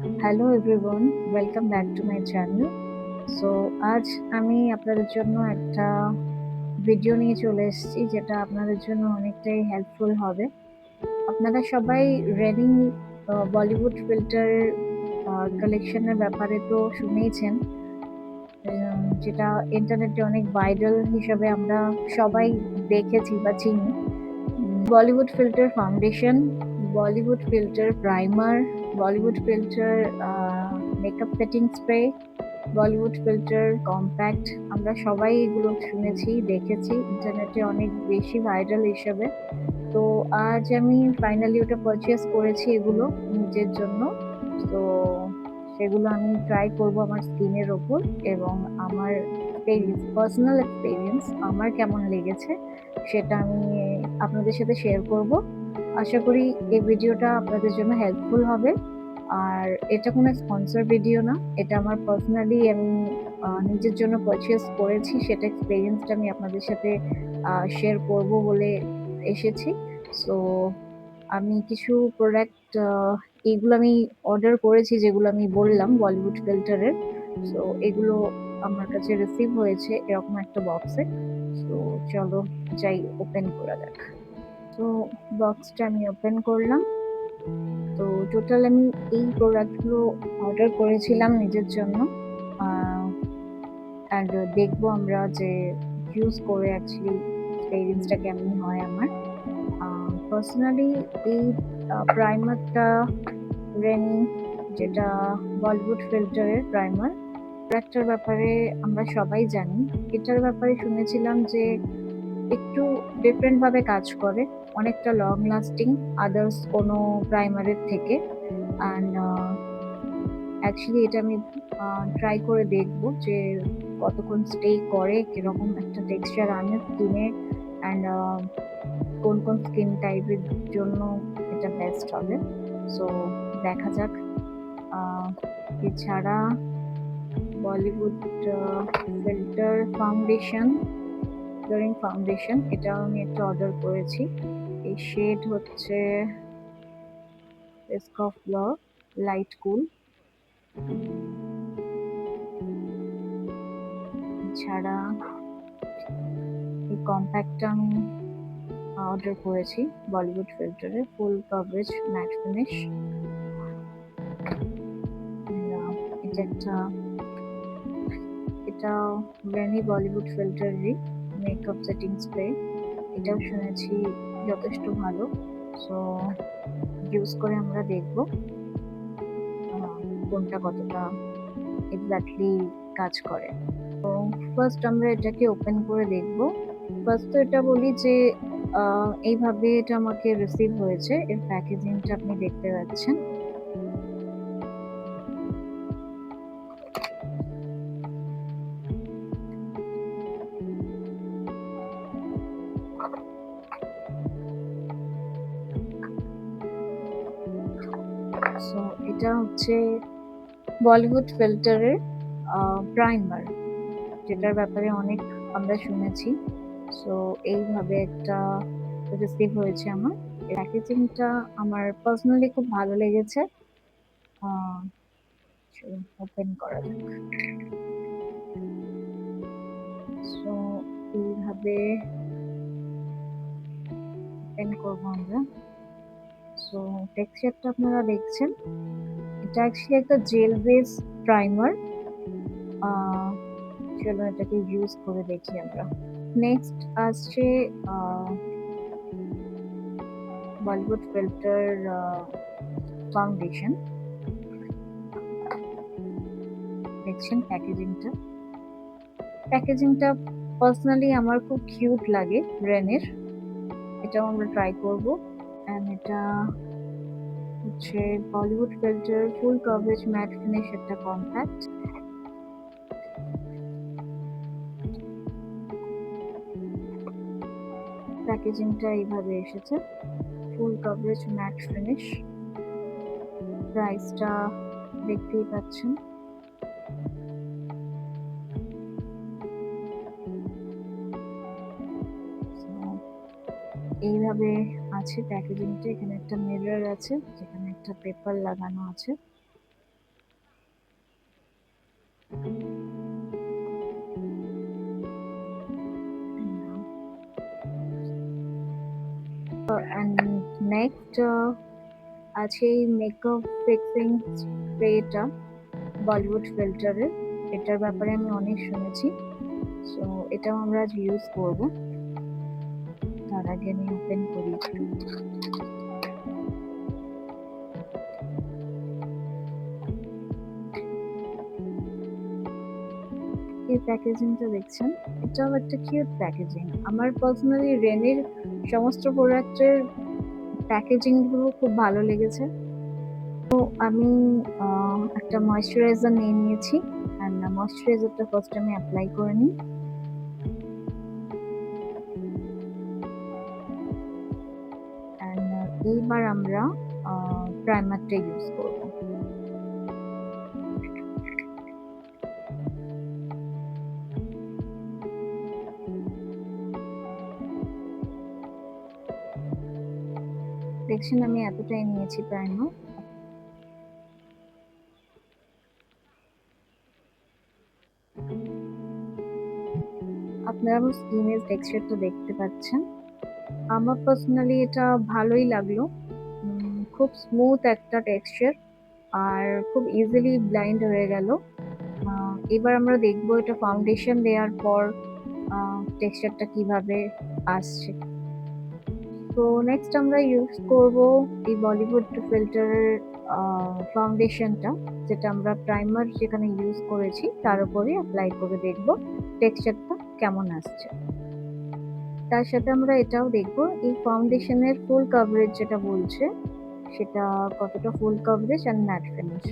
Hello everyone, welcome back to my channel. So আজ আমি আপনাদের জন্য একটা ভিডিও নিয়ে চলে এসেছি যেটা আপনাদের জন্য অনেকটাই হেল্পফুল হবে। আপনারা সবাই রেনিং বলিউড ফিল্টার কালেকশনের ব্যাপারে তো শুনেইছেন, যেটা ইন্টারনেটে অনেক ভাইরাল হিসাবে আমরা সবাই দেখেছি বা চিনি। Bollywood filter foundation, Bollywood filter primer, Bollywood filter makeup setting spray, Bollywood filter compact. আমরা সবাই এগুলো শুনেছি, দেখেছি ইন্টারনেটে অনেক বেশি ভাইরাল হিসেবে। তো আজ আমি ফাইনালি ওটা পারচেস করেছি এগুলো নিজের জন্য। তো সেগুলো আমি ট্রাই করব আমার স্কিনের ওপর, এবং আমার পার্সোনাল এক্সপিরিয়েন্স আমার কেমন লেগেছে সেটা আমি আপনাদের সাথে শেয়ার করব। আশা করি এই ভিডিওটা আপনাদের জন্য হেল্পফুল হবে। আর এটা কোনো স্পন্সর ভিডিও না, এটা আমার পার্সোনালি আমি নিজের জন্য পারচেস করেছি, সেটা এক্সপিরিয়েন্সটা আমি আপনাদের সাথে শেয়ার করব বলে এসেছি। সো আমি কিছু প্রোডাক্ট এগুলো আমি অর্ডার করেছি, যেগুলো আমি বললাম বলিউড ফিল্টারের। সো এগুলো আমার কাছে রিসিভ হয়েছে এরকম একটা বক্সে। সো চলো যাই, ওপেন করা যাক। তো বক্সটা আমি ওপেন করলাম। তো টোটাল আমি এই প্রোডাক্টগুলো অর্ডার করেছিলাম নিজের জন্য। অ্যান্ড দেখবো আমরা যে ইউজ করে অ্যাকচুয়ালি এক্সপিরিয়েন্সটা কেমন হয় আমার। পার্সোনালি এই প্রাইমারটা রেনি, যেটা বলিউড ফিল্টারের প্রাইমার, প্রোডাক্টটার ব্যাপারে আমরা সবাই জানি। এটার ব্যাপারে শুনেছিলাম যে একটু ডিফারেন্ট ভাবে কাজ করে, অনেকটা লং লাস্টিং আদার্স কোনো প্রাইমারের থেকে। অ্যান্ড অ্যাকচুয়ালি এটা আমি ট্রাই করে দেখবো যে কতক্ষণ স্টে করে, কিরকম একটা টেক্সচার আনে স্কিনে, অ্যান্ড কোন কোন স্কিন টাইপের জন্য এটা বেস্ট হবে। সো দেখা যাক। এছাড়া বলিউড ফিল্টার ফাউন্ডেশন, ফাউন্ডেশন এটাও আমি একটা অর্ডার করেছি। এই শেড হচ্ছে স্কফ ব্লক লাইট কুল। এছাড়া এই কম্প্যাক্টটা আমি অর্ডার করেছি বলিউড ফিল্টারে, ফুল কভারেজ ম্যাট ফিনিশ। এটা রেনি বলিউড ফিল্টারেরই মেকআপ সেটিং স্প্রে। এটাও শুনেছি যথেষ্ট ভালো। সো ইউজ করে আমরা দেখব কোনটা কতটা এক্স্যাক্টলি কাজ করে। তো ফার্স্ট আমরা এটাকে ওপেন করে দেখব। ফার্স্ট তো এটা বলি যে এইভাবে এটা আমাকে রিসিভ হয়েছে। এর প্যাকেজিংটা আপনি দেখতে পাচ্ছেন। সো এটা হচ্ছে বলিউড ফিল্টারের প্রাইমার, যেটার ব্যাপারে অনেক আমরা শুনেছি। সো এইভাবে একটা রিসিভ হয়েছে আমার। প্যাকেজিংটা আমার পার্সোনালি খুব ভালো লেগেছে। ওপেন করা যাক। সো এইভাবে ওপেন করবো আমরা। সো টেক্সচারটা আপনারা দেখছেন, এটা অ্যাকচুয়ালি একটা জেল বেস প্রাইমার। চলো এটাকে ইউজ করে দেখি আমরা। নেক্সট আসছে বলিউড ফিল্টার ফাউন্ডেশন। দেখছেন প্যাকেজিংটা পার্সোনালি আমার খুব কিউট লাগে রেনের। এটাও আমরা ট্রাই করব। অ্যান্ড এটা হচ্ছে বলিউড ফিল্টার ফুল কভারেজ ম্যাট ফিনিশ একটা কম্প্যাক্ট। প্যাকেজিংটা এইভাবে এসেছে, ফুল কভারেজ ম্যাট ফিনিশ। প্রাইসটা দেখতেই পাচ্ছেন। এইভাবে আছে প্যাকেজিংটা। এখানে একটা মিরর আছে, যেখানে একটা পেপার লাগানো আছে। নেক্সট আছে এই মেকআপ ফিক্সিং স্প্রেটা বলিউড ফিল্টারের। এটার ব্যাপারে আমি অনেক শুনেছি, সো এটাও আমরা আজ ইউজ করব। তার আগে আমি ওপেন করি একটু। এই প্যাকেজিংটা দেখছেন, এটাও একটা কিউট প্যাকেজিং। আমার পার্সোনালি রেনির সমস্ত প্রোডাক্টের প্যাকেজিং গুলো খুব ভালো লেগেছে। তো আমি একটা ময়শ্চারাইজার নিয়ে নিয়েছি, আর ময়শ্চারাইজারটা ফার্স্ট আমি অ্যাপ্লাই করে নিই। এইবার আমরা প্রাইমারটা ইউজ করব। দেখছেন আমি এতটাই নিয়েছি প্রাইমার। আপনারা আমার স্কিনের টেক্সচারটা দেখতে পাচ্ছেন। আমার পার্সোনালি এটা ভালোই লাগলো। খুব স্মুথ একটা টেক্সচার, আর খুব ইজিলি ব্লাইন্ড হয়ে গেল। এবার আমরা দেখবো এটা ফাউন্ডেশন দেওয়ার পর টেক্সচারটা কিভাবে আসছে। তো নেক্সট আমরা ইউজ করব এই বলিউড ফিল্টারের ফাউন্ডেশনটা, যেটা আমরা প্রাইমার যেখানে ইউজ করেছি তার উপরে অ্যাপ্লাই করে দেখব টেক্সচারটা কেমন আসছে। তার সাথে আমরা এটাও দেখব এই ফাউন্ডেশনের ফুল কভারেজ যেটা বলছে সেটা কতটা ফুল কভারেজ অ্যান্ড ম্যাট ফিনিশ।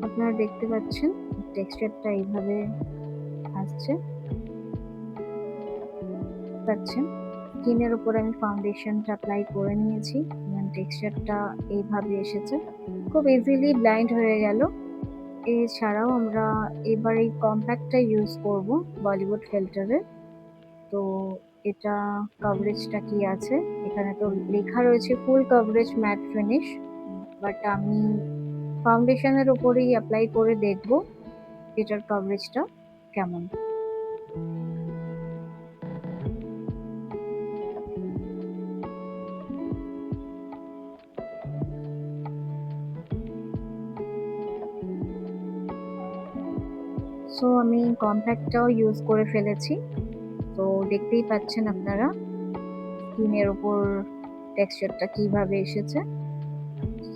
আপনারা দেখতে পাচ্ছেন টেক্সচারটা এইভাবে আসছে। পাচ্ছেন স্কিনের উপর আমি ফাউন্ডেশনটা অ্যাপ্লাই করে নিয়েছি, টেক্সচারটা এইভাবে এসেছে, খুব ইজিলি ব্লাইন্ড হয়ে গেল। এছাড়াও আমরা এবার এই কম্প্যাক্টটা ইউজ করব বলিউড ফিল্টারের। তো এটা কভারেজটা কি আছে, এখানে তো লেখা রয়েছে ফুল কভারেজ ম্যাট ফিনিশ, বাট আমি ফাউন্ডেশনের উপরেই অ্যাপ্লাই করে দেখব এটার কভারেজটা কেমন। সো আমি কম্প্যাক্টটাও ইউজ করে ফেলেছি। তো দেখতেই পাচ্ছেন আপনারা স্কিনের উপর টেক্সচারটা কিভাবে এসেছে।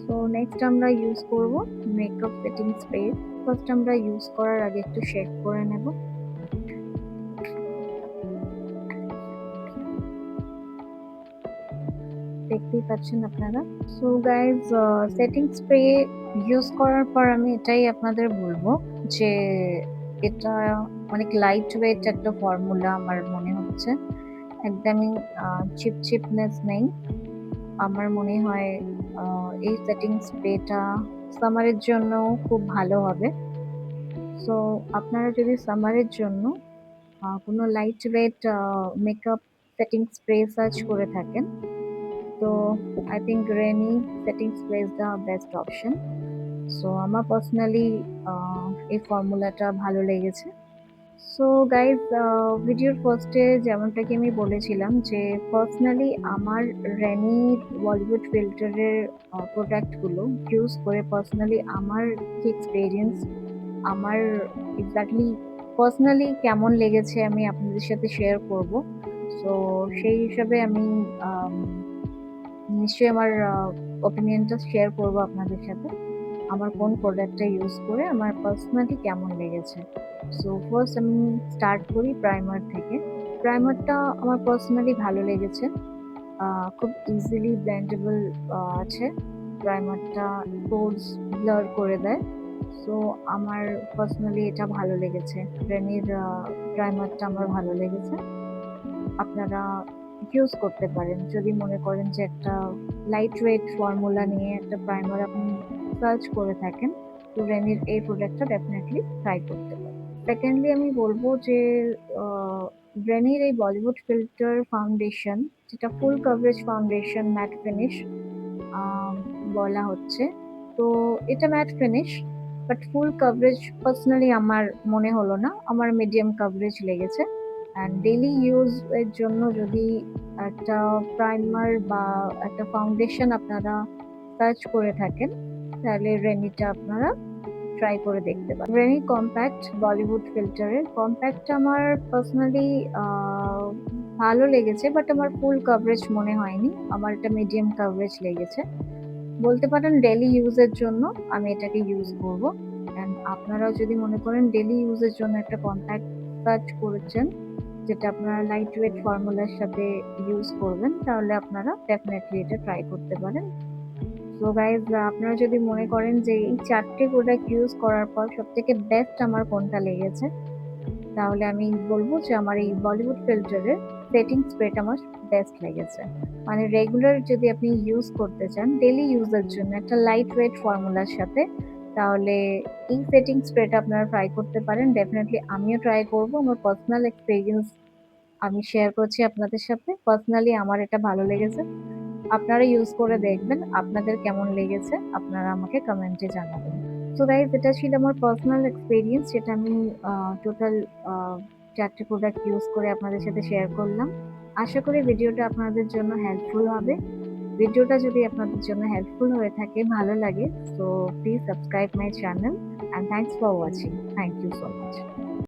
সো নেক্সট আমরা ইউজ করব মেকআপ সেটিং স্প্রে। ফার্স্ট আমরা ইউজ করার আগে একটু শেক করে নেব। দেখতেই পাচ্ছেন আপনারা। So guys, setting spray use করার পর আমি এটাই আপনাদের বলবো যে এটা অনেক লাইট ওয়েট একটা ফর্মুলা আমার মনে হচ্ছে, একদমই চিপনেস নেই। আমার মনে হয় এই সেটিং স্প্রেটা সামারের জন্য খুব ভালো হবে। সো আপনারা যদি সামারের জন্য কোনো light weight makeup setting spray search করে থাকেন, তো I think Renee setting spray is the best option. So আমার পার্সোনালি এই ফর্মুলাটা ভালো লেগেছে। সো গাইজ, ভিডিওর ফার্স্টে যেমনটাকে আমি বলেছিলাম যে পার্সোনালি আমার রেনির বলিউড ফিল্টারের প্রোডাক্টগুলো ইউজ করে পার্সোনালি আমার কি এক্সপিরিয়েন্স, আমার এক্স্যাক্টলি পার্সোনালি কেমন লেগেছে আমি আপনাদের সাথে শেয়ার করব। সো সেই হিসাবে আমি নিশ্চয়ই আমার ওপিনিয়নটা শেয়ার করব আপনাদের সাথে, আমার কোন প্রোডাক্টটা ইউজ করে আমার পার্সোনালি কেমন লেগেছে। সো ফার্স্ট আমি স্টার্ট করি প্রাইমার থেকে। প্রাইমারটা আমার পার্সোনালি ভালো লেগেছে, খুব ইজিলি ব্লেন্ডেবল আছে। প্রাইমারটা পোর্স ব্লার করে দেয়। সো আমার পার্সোনালি এটা ভালো লেগেছে, রেনির প্রাইমারটা আমার ভালো লেগেছে। আপনারা ইউজ করতে পারেন যদি মনে করেন যে একটা লাইট ওয়েট ফর্মুলা নিয়ে একটা প্রাইমার আপনি সার্চ করে থাকেন, তো রেনির এই প্রোডাক্টটা ডেফিনেটলি ট্রাই করতে পারেন। সেকেন্ডলি আমি বলবো যে রেনির এই বলিউড ফিল্টার ফাউন্ডেশন, যেটা ফুল কভারেজ ফাউন্ডেশন ম্যাট ফিনিশ বলা হচ্ছে, তো এটা mat finish, but full coverage personally আমার মনে হলো না, আমার মিডিয়াম কভারেজ লেগেছে। অ্যান্ড ডেইলি ইউজ এর জন্য যদি একটা প্রাইমার বা একটা ফাউন্ডেশন আপনারা সার্চ করে থাকেন, তাহলে রেনিটা আপনারা ট্রাই করে দেখতে পারেন। রেনি কম্প্যাক্ট বলিউড ফিল্টারের কম্প্যাক্টটা আমার পার্সোনালি ভালো লেগেছে, বাট আমার ফুল কভারেজ মনে হয়নি, আমার এটা মিডিয়াম কভারেজ লেগেছে। বলতে পারেন ডেইলি ইউজের জন্য আমি এটাকে ইউজ করব। অ্যান্ড আপনারাও যদি মনে করেন ডেইলি ইউজের জন্য একটা কম্প্যাক্ট সার্চ করেছেন, যেটা আপনারা লাইট ওয়েট ফর্মুলার সাথে ইউজ করবেন, তাহলে আপনারা ডেফিনেটলি এটা ট্রাই করতে পারেন। সো গাইজ, আপনারা যদি মনে করেন যে এই 4 টে প্রোডাক্ট ইউজ করার পর সবথেকে বেস্ট আমার কোনটা লেগেছে, তাহলে আমি বলব যে আমার এই বলিউড ফিল্টারের সেটিং স্প্রেটা আমার বেস্ট লেগেছে। মানে রেগুলার যদি আপনি ইউজ করতে চান ডেইলি ইউজের জন্য একটা লাইট ওয়েট ফর্মুলার সাথে, তাহলে এই সেটিং স্প্রেটা আপনারা ট্রাই করতে পারেন। ডেফিনেটলি আমিও ট্রাই করব। আমার পার্সোনাল এক্সপেরিয়েন্স আমি শেয়ার করছি আপনাদের সাথে। পার্সোনালি আমার এটা ভালো লেগেছে। আপনারা ইউজ করে দেখবেন আপনাদের কেমন লেগেছে, আপনারা আমাকে কমেন্টে জানাবেন। সো গাইজ, এটা ছিল আমার পার্সোনাল এক্সপেরিয়েন্স, যেটা আমি টোটাল 4 টে প্রোডাক্ট ইউজ করে আপনাদের সাথে শেয়ার করলাম। আশা করি ভিডিওটা আপনাদের জন্য হেল্পফুল হবে। ভিডিওটা যদি আপনাদের জন্য হেল্পফুল হয়ে থাকে, ভালো লাগে, so please subscribe my channel and thanks for watching. Thank you so much.